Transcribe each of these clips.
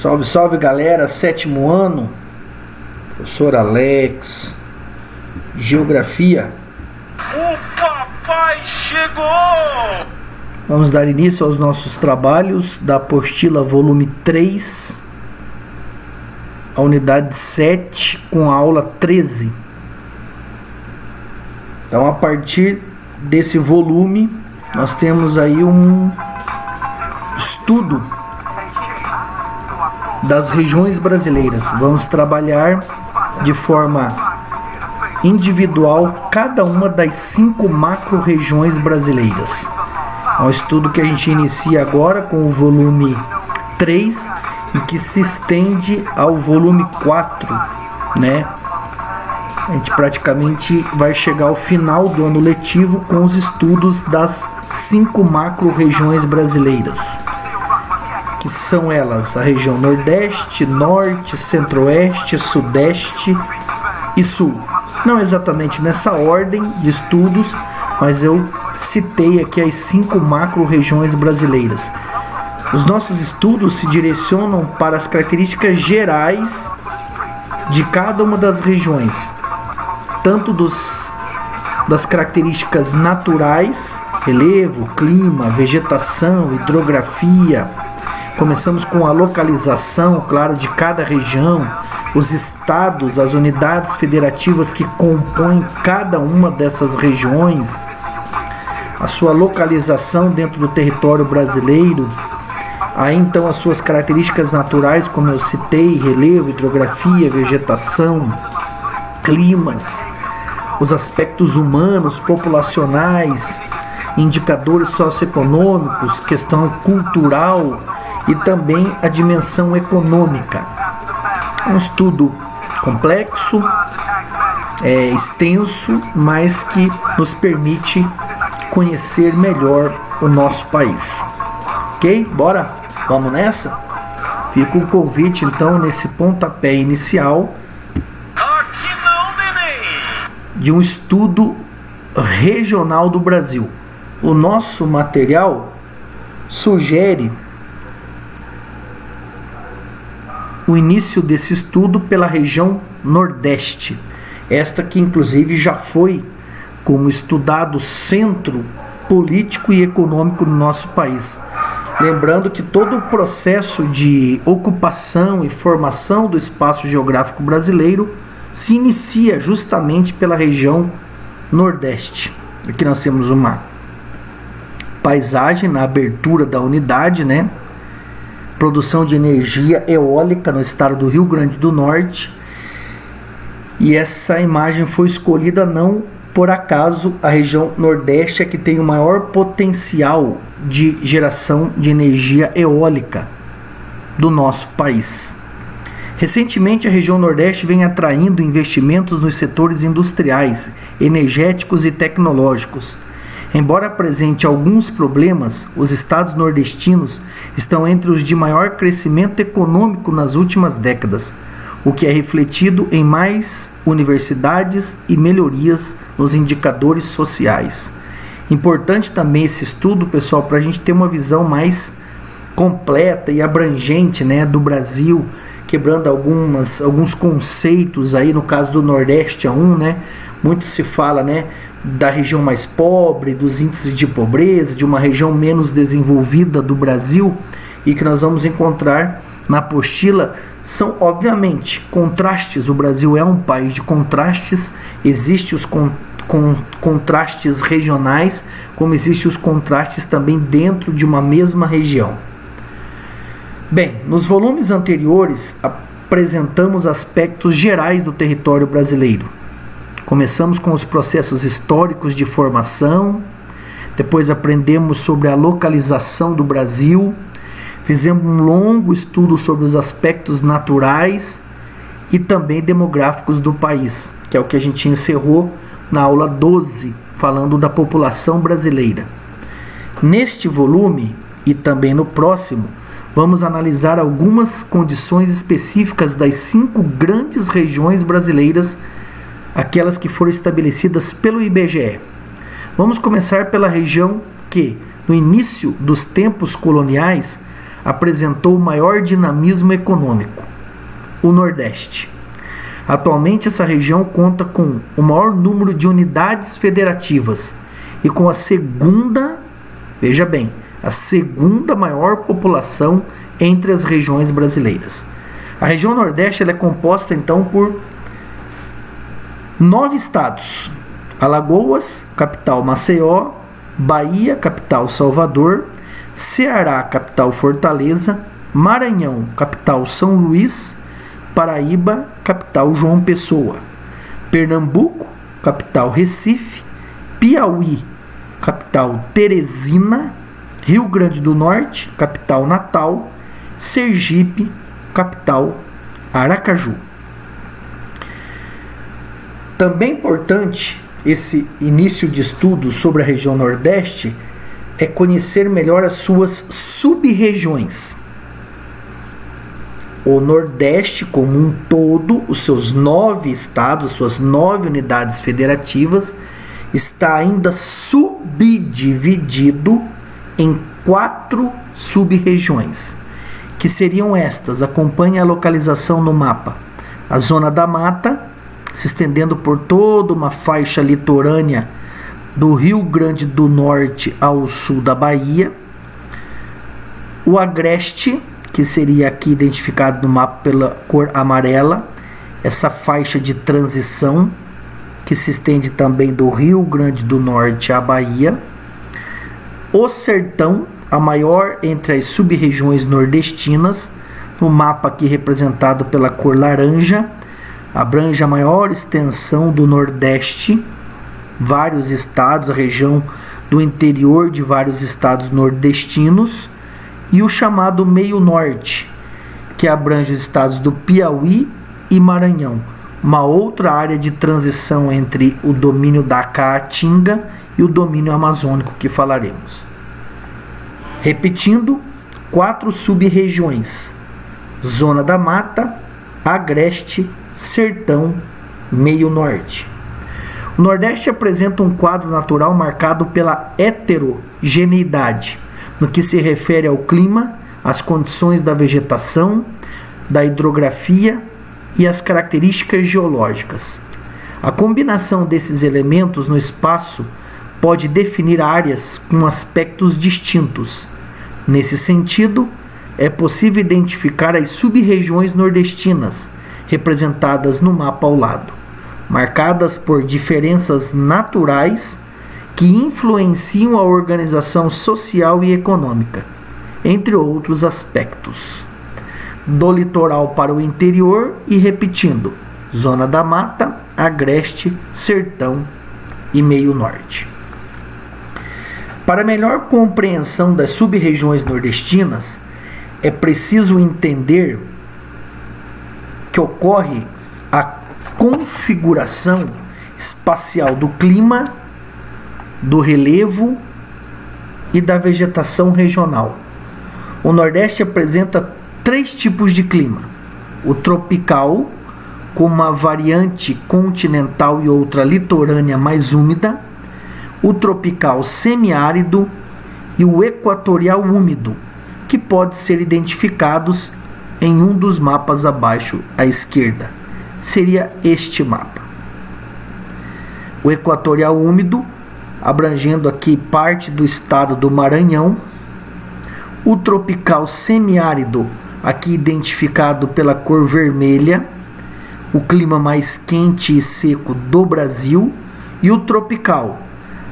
Salve, salve galera, 7º ano, professor Alex, Geografia. O papai chegou! Vamos dar início aos nossos trabalhos da apostila volume 3, a unidade 7 com a aula 13. Então, a partir desse volume, nós temos aí um estudo das regiões brasileiras. Vamos trabalhar de forma individual cada uma das 5 macro-regiões brasileiras. É um estudo que a gente inicia agora com o volume 3 e que se estende ao volume 4, né? A gente praticamente vai chegar ao final do ano letivo com os estudos das 5 macro-regiões brasileiras, que são elas a região Nordeste, Norte, Centro-Oeste, Sudeste e Sul. Não exatamente nessa ordem de estudos, mas eu citei aqui as 5 macro-regiões brasileiras. Os nossos estudos se direcionam para as características gerais de cada uma das regiões, tanto das características naturais, relevo, clima, vegetação, hidrografia. Começamos com a localização, claro, de cada região, os estados, as unidades federativas que compõem cada uma dessas regiões, a sua localização dentro do território brasileiro, aí então as suas características naturais, como eu citei, relevo, hidrografia, vegetação, climas, os aspectos humanos, populacionais, indicadores socioeconômicos, questão cultural e também a dimensão econômica. Um estudo complexo, extenso, mas que nos permite conhecer melhor o nosso país. Ok? Bora? Vamos nessa? Fica um convite então nesse pontapé inicial de um estudo regional do Brasil. O nosso material sugere o início desse estudo pela região Nordeste, esta que inclusive já foi como estudado centro político e econômico no nosso país. Lembrando que todo o processo de ocupação e formação do espaço geográfico brasileiro se inicia justamente pela região Nordeste. Aqui nós temos uma paisagem na abertura da unidade, né? Produção de energia eólica no estado do Rio Grande do Norte. E essa imagem foi escolhida não por acaso. A região Nordeste é que tem o maior potencial de geração de energia eólica do nosso país. Recentemente, a região Nordeste vem atraindo investimentos nos setores industriais, energéticos e tecnológicos. Embora apresente alguns problemas, os estados nordestinos estão entre os de maior crescimento econômico nas últimas décadas, o que é refletido em mais universidades e melhorias nos indicadores sociais. Importante também esse estudo, pessoal, para a gente ter uma visão mais completa e abrangente, né, do Brasil, quebrando alguns conceitos aí, no caso do Nordeste né? Muito se fala, né, da região mais pobre, dos índices de pobreza, de uma região menos desenvolvida do Brasil, e que nós vamos encontrar na apostila são, obviamente, contrastes. O Brasil é um país de contrastes, existem os contrastes regionais, como existem os contrastes também dentro de uma mesma região. Bem, nos volumes anteriores apresentamos aspectos gerais do território brasileiro. Começamos com os processos históricos de formação, depois aprendemos sobre a localização do Brasil, fizemos um longo estudo sobre os aspectos naturais e também demográficos do país, que é o que a gente encerrou na aula 12, falando da população brasileira. Neste volume e também no próximo, vamos analisar algumas condições específicas das 5 grandes regiões brasileiras, aquelas que foram estabelecidas pelo IBGE. Vamos começar pela região que, no início dos tempos coloniais, apresentou o maior dinamismo econômico, o Nordeste. Atualmente, essa região conta com o maior número de unidades federativas e com a segunda, veja bem, a segunda maior população entre as regiões brasileiras. A região Nordeste ela é composta, então, por 9 estados: Alagoas, capital Maceió; Bahia, capital Salvador; Ceará, capital Fortaleza; Maranhão, capital São Luís; Paraíba, capital João Pessoa; Pernambuco, capital Recife; Piauí, capital Teresina; Rio Grande do Norte, capital Natal; Sergipe, capital Aracaju. Também importante esse início de estudos sobre a região Nordeste é conhecer melhor as suas sub-regiões. O Nordeste como um todo, os seus 9 estados, suas 9 unidades federativas, está ainda subdividido em 4 sub-regiões, que seriam estas. Acompanhe a localização no mapa: a Zona da Mata, se estendendo por toda uma faixa litorânea do Rio Grande do Norte ao sul da Bahia; o Agreste, que seria aqui identificado no mapa pela cor amarela, essa faixa de transição que se estende também do Rio Grande do Norte à Bahia; o Sertão, a maior entre as sub-regiões nordestinas, no mapa aqui representado pela cor laranja, abrange a maior extensão do Nordeste, vários estados, a região do interior de vários estados nordestinos; e o chamado Meio Norte, que abrange os estados do Piauí e Maranhão, uma outra área de transição entre o domínio da Caatinga e o domínio amazônico que falaremos. Repetindo, 4 sub-regiões: Zona da Mata, Agreste, Sertão, Meio Norte. O Nordeste apresenta um quadro natural marcado pela heterogeneidade, no que se refere ao clima, às condições da vegetação, da hidrografia e às características geológicas. A combinação desses elementos no espaço pode definir áreas com aspectos distintos. Nesse sentido, é possível identificar as sub-regiões nordestinas, representadas no mapa ao lado, marcadas por diferenças naturais que influenciam a organização social e econômica, entre outros aspectos. Do litoral para o interior e repetindo: Zona da Mata, Agreste, Sertão e Meio Norte. Para melhor compreensão das sub-regiões nordestinas, é preciso entender que ocorre a configuração espacial do clima, do relevo e da vegetação regional. O Nordeste apresenta 3 tipos de clima: o tropical, com uma variante continental e outra litorânea mais úmida; o tropical semiárido e o equatorial úmido, que pode ser identificados em um dos mapas abaixo à esquerda. Seria este mapa. O equatorial úmido, abrangendo aqui parte do estado do Maranhão; o tropical semiárido, aqui identificado pela cor vermelha, o clima mais quente e seco do Brasil; e o tropical,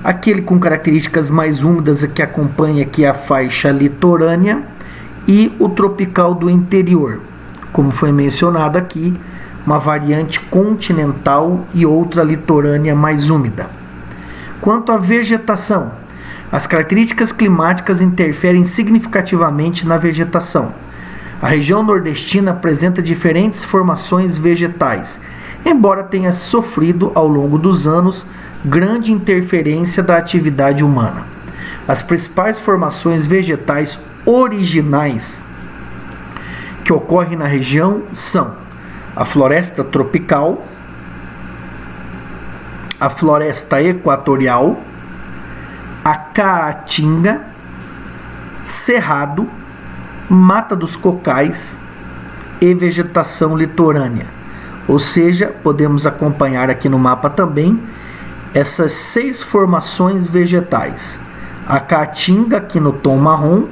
aquele com características mais úmidas, que acompanha aqui a faixa litorânea; e o tropical do interior, como foi mencionado aqui, uma variante continental e outra litorânea mais úmida. Quanto à vegetação, as características climáticas interferem significativamente na vegetação. A região nordestina apresenta diferentes formações vegetais, embora tenha sofrido ao longo dos anos grande interferência da atividade humana. As principais formações vegetais originais que ocorrem na região são a floresta tropical, a floresta equatorial, a caatinga, cerrado Mata dos Cocais e vegetação litorânea. Ou seja, podemos acompanhar aqui no mapa também essas 6 formações vegetais. A caatinga, aqui no tom marrom,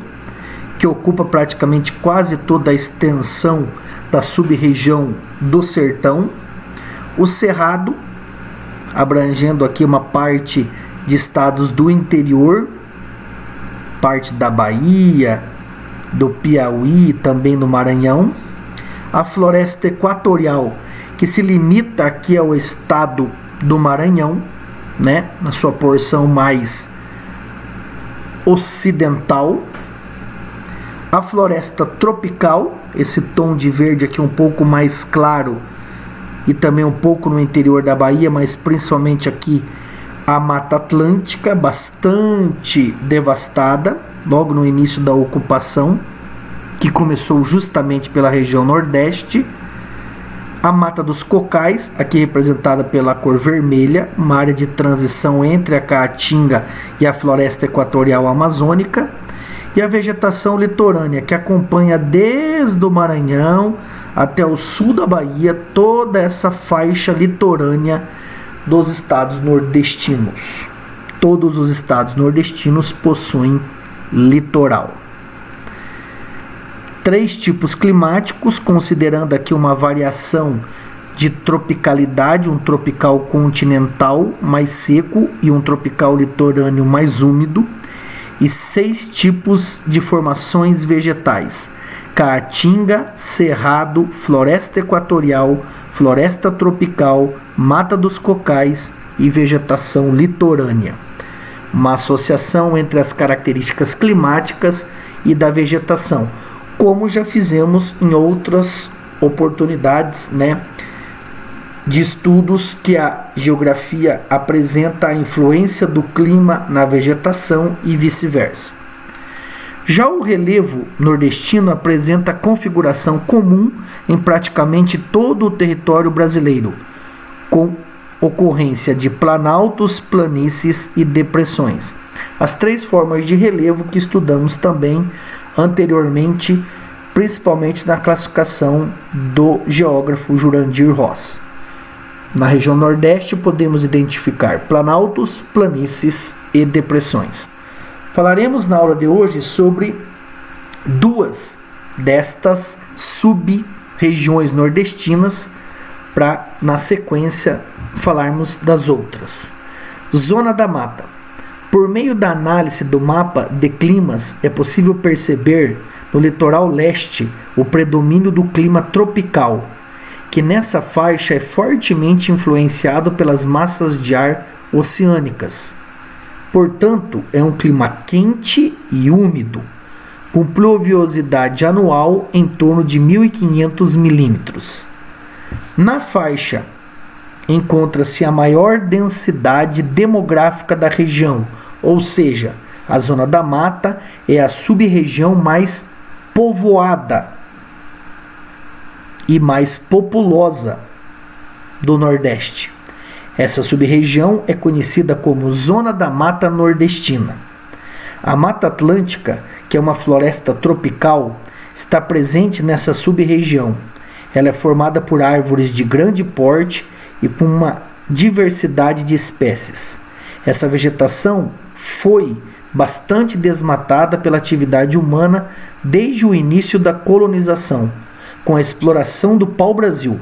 que ocupa praticamente quase toda a extensão da sub-região do sertão. O cerrado, abrangendo aqui uma parte de estados do interior, parte da Bahia, do Piauí, também no Maranhão. A floresta equatorial, que se limita aqui ao estado do Maranhão, né, na sua porção mais ocidental. A floresta tropical, esse tom de verde aqui um pouco mais claro, e também um pouco no interior da Bahia, mas principalmente aqui a Mata Atlântica, bastante devastada, logo no início da ocupação, que começou justamente pela região Nordeste. A Mata dos Cocais, aqui representada pela cor vermelha, uma área de transição entre a Caatinga e a floresta equatorial amazônica. E a vegetação litorânea, que acompanha desde o Maranhão até o sul da Bahia, toda essa faixa litorânea dos estados nordestinos. Todos os estados nordestinos possuem litoral. 3 tipos climáticos, considerando aqui uma variação de tropicalidade, um tropical continental mais seco e um tropical litorâneo mais úmido, e 6 tipos de formações vegetais: caatinga, cerrado, floresta equatorial, floresta tropical, mata dos cocais e vegetação litorânea. Uma associação entre as características climáticas e da vegetação, como já fizemos em outras oportunidades, né, de estudos que a geografia apresenta a influência do clima na vegetação e vice-versa. Já o relevo nordestino apresenta configuração comum em praticamente todo o território brasileiro, com ocorrência de planaltos, planícies e depressões. As 3 formas de relevo que estudamos também anteriormente, principalmente na classificação do geógrafo Jurandir Ross. Na região Nordeste podemos identificar planaltos, planícies e depressões. Falaremos na aula de hoje sobre 2 destas sub-regiões nordestinas, para na sequência falarmos das outras. Zona da Mata. Por meio da análise do mapa de climas, é possível perceber no litoral leste o predomínio do clima tropical, que nessa faixa é fortemente influenciado pelas massas de ar oceânicas. Portanto, é um clima quente e úmido, com pluviosidade anual em torno de 1.500 milímetros. Na faixa encontra-se a maior densidade demográfica da região, ou seja, a Zona da Mata é a sub-região mais povoada e mais populosa do Nordeste. Essa sub-região é conhecida como Zona da Mata Nordestina. A Mata Atlântica, que é uma floresta tropical, está presente nessa sub-região. Ela é formada por árvores de grande porte e com uma diversidade de espécies. Essa vegetação foi bastante desmatada pela atividade humana desde o início da colonização, com a exploração do pau-brasil.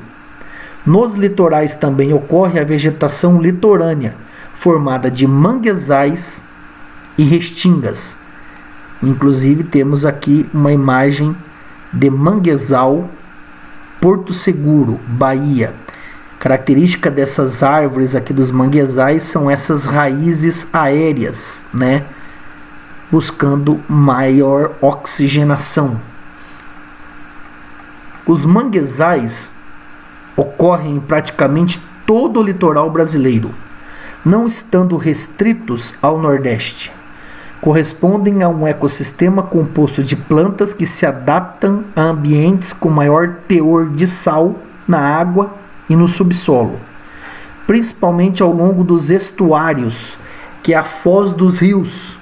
Nos litorais também ocorre a vegetação litorânea, formada de manguezais e restingas. Inclusive temos aqui uma imagem de manguezal, Porto Seguro, Bahia. Característica dessas árvores aqui dos manguezais são essas raízes aéreas, né? Buscando maior oxigenação. Os manguezais ocorrem em praticamente todo o litoral brasileiro, não estando restritos ao Nordeste. Correspondem a um ecossistema composto de plantas que se adaptam a ambientes com maior teor de sal na água e no subsolo, principalmente ao longo dos estuários, que é a foz dos rios.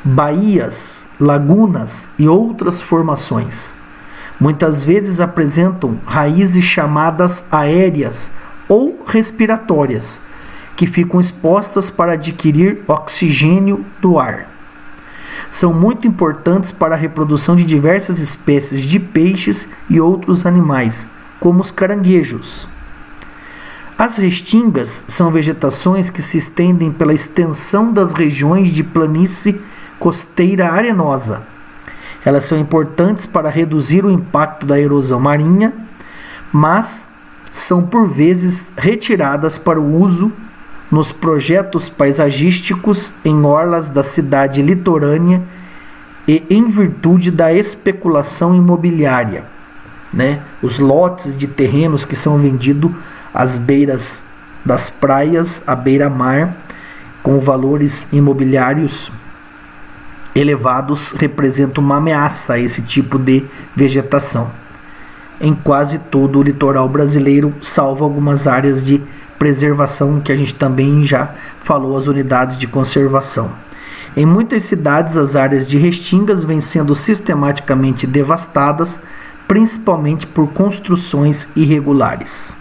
baías, lagunas e outras formações. Muitas vezes apresentam raízes chamadas aéreas ou respiratórias, que ficam expostas para adquirir oxigênio do ar. São muito importantes para a reprodução de diversas espécies de peixes e outros animais, como os caranguejos. As restingas são vegetações que se estendem pela extensão das regiões de planície costeira arenosa. Elas são importantes para reduzir o impacto da erosão marinha, mas são por vezes retiradas para o uso nos projetos paisagísticos em orlas da cidade litorânea e em virtude da especulação imobiliária, Os lotes de terrenos que são vendidos às beiras das praias, à beira-mar, com valores imobiliários elevados, representam uma ameaça a esse tipo de vegetação em quase todo o litoral brasileiro, salvo algumas áreas de preservação que a gente também já falou, as unidades de conservação. Em muitas cidades, as áreas de restingas vêm sendo sistematicamente devastadas, principalmente por construções irregulares.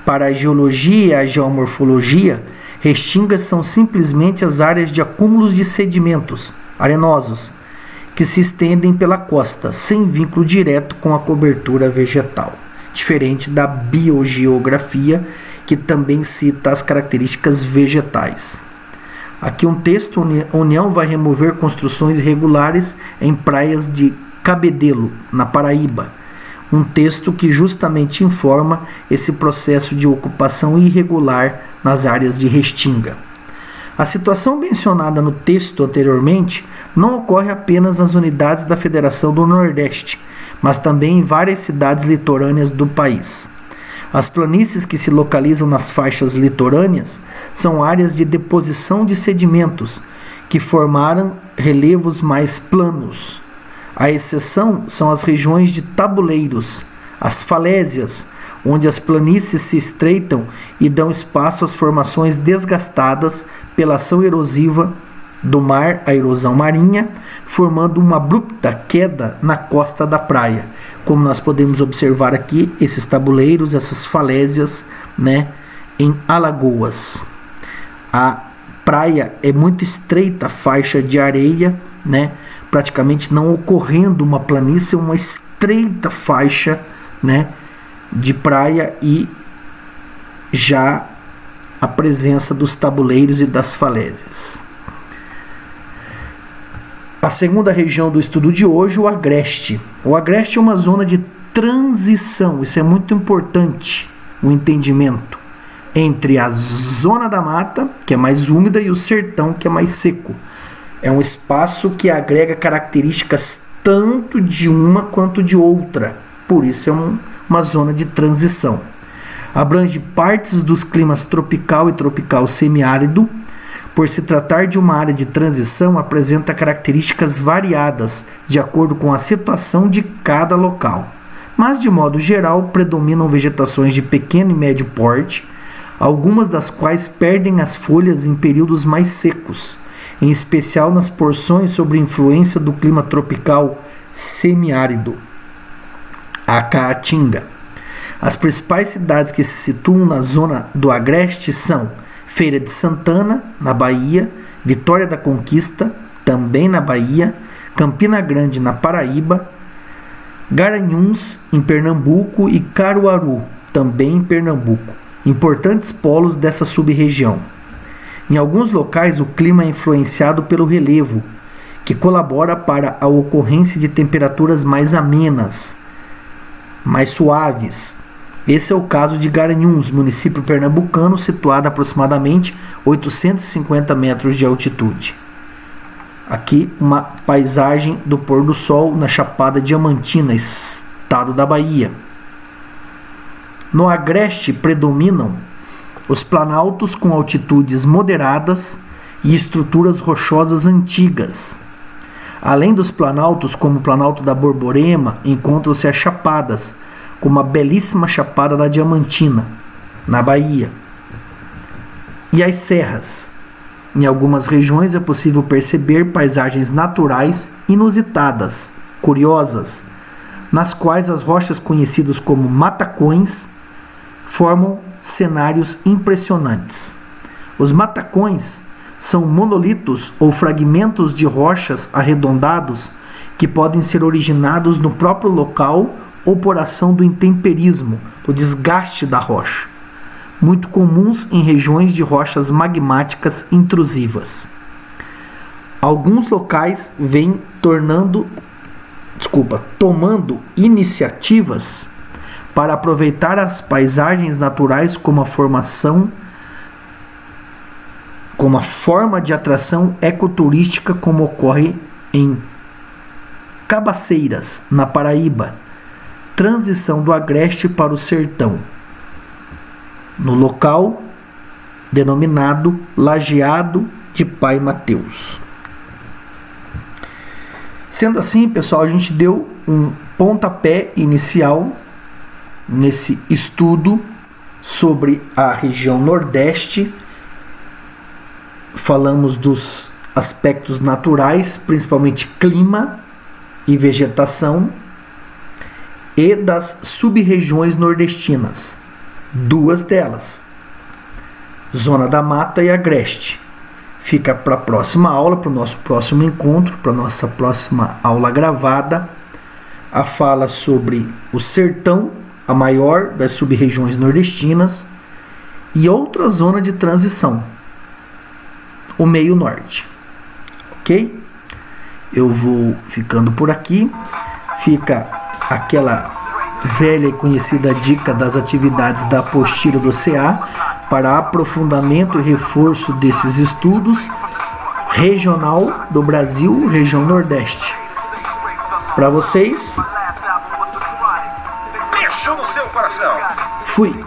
Para a geologia e a geomorfologia, restingas são simplesmente as áreas de acúmulos de sedimentos arenosos que se estendem pela costa, sem vínculo direto com a cobertura vegetal, diferente da biogeografia, que também cita as características vegetais. Aqui um texto: União vai remover construções irregulares em praias de Cabedelo, na Paraíba. Um texto que justamente informa esse processo de ocupação irregular nas áreas de restinga. A situação mencionada no texto anteriormente não ocorre apenas nas unidades da Federação do Nordeste, mas também em várias cidades litorâneas do país. As planícies que se localizam nas faixas litorâneas são áreas de deposição de sedimentos que formaram relevos mais planos. A exceção são as regiões de tabuleiros, as falésias, onde as planícies se estreitam e dão espaço às formações desgastadas pela ação erosiva do mar, a erosão marinha, formando uma abrupta queda na costa da praia. Como nós podemos observar aqui, esses tabuleiros, essas falésias, em Alagoas. A praia é muito estreita, a faixa de areia, praticamente não ocorrendo uma planície, uma estreita faixa, de praia, e já a presença dos tabuleiros e das falésias. A segunda região do estudo de hoje, o agreste. O agreste é uma zona de transição, isso é muito importante, o entendimento, entre a zona da mata, que é mais úmida, e o sertão, que é mais seco. É um espaço que agrega características tanto de uma quanto de outra, por isso é uma zona de transição. Abrange partes dos climas tropical e tropical semiárido. Por se tratar de uma área de transição, apresenta características variadas de acordo com a situação de cada local, mas de modo geral predominam vegetações de pequeno e médio porte, algumas das quais perdem as folhas em períodos mais secos, em especial nas porções sob influência do clima tropical semiárido. A Caatinga. As principais cidades que se situam na zona do agreste são Feira de Santana, na Bahia, Vitória da Conquista, também na Bahia, Campina Grande, na Paraíba, Garanhuns, em Pernambuco, e Caruaru, também em Pernambuco, importantes polos dessa sub-região. Em alguns locais, o clima é influenciado pelo relevo, que colabora para a ocorrência de temperaturas mais amenas, mais suaves. Esse é o caso de Garanhuns, município pernambucano, situado a aproximadamente 850 metros de altitude. Aqui uma paisagem do pôr do sol na Chapada Diamantina, estado da Bahia. No agreste predominam os planaltos com altitudes moderadas e estruturas rochosas antigas. Além dos planaltos, como o Planalto da Borborema, encontram-se as chapadas, como a belíssima Chapada da Diamantina, na Bahia, e as serras. Em algumas regiões é possível perceber paisagens naturais inusitadas, curiosas, nas quais as rochas conhecidas como matacões formam cenários impressionantes. Os matacões são monolitos ou fragmentos de rochas arredondados que podem ser originados no próprio local ou por ação do intemperismo, do desgaste da rocha, muito comuns em regiões de rochas magmáticas intrusivas. Alguns locais vêm tomando iniciativas para aproveitar as paisagens naturais como a forma de atração ecoturística, como ocorre em Cabaceiras, na Paraíba, transição do Agreste para o Sertão, no local denominado Lajeado de Pai Mateus. Sendo assim, pessoal, a gente deu um pontapé inicial nesse estudo sobre a região Nordeste. Falamos dos aspectos naturais, principalmente clima e vegetação, e das sub-regiões nordestinas, duas delas, Zona da Mata e Agreste. Fica para a próxima aula, para o nosso próximo encontro, para a nossa próxima aula gravada, a fala sobre o Sertão, a maior das sub-regiões nordestinas, e outra zona de transição, o Meio Norte. Ok? Eu vou ficando por aqui. Fica aquela velha e conhecida dica das atividades da apostila do CA para aprofundamento e reforço desses estudos regional do Brasil, região Nordeste. Para vocês, Beijo no seu coração. fui!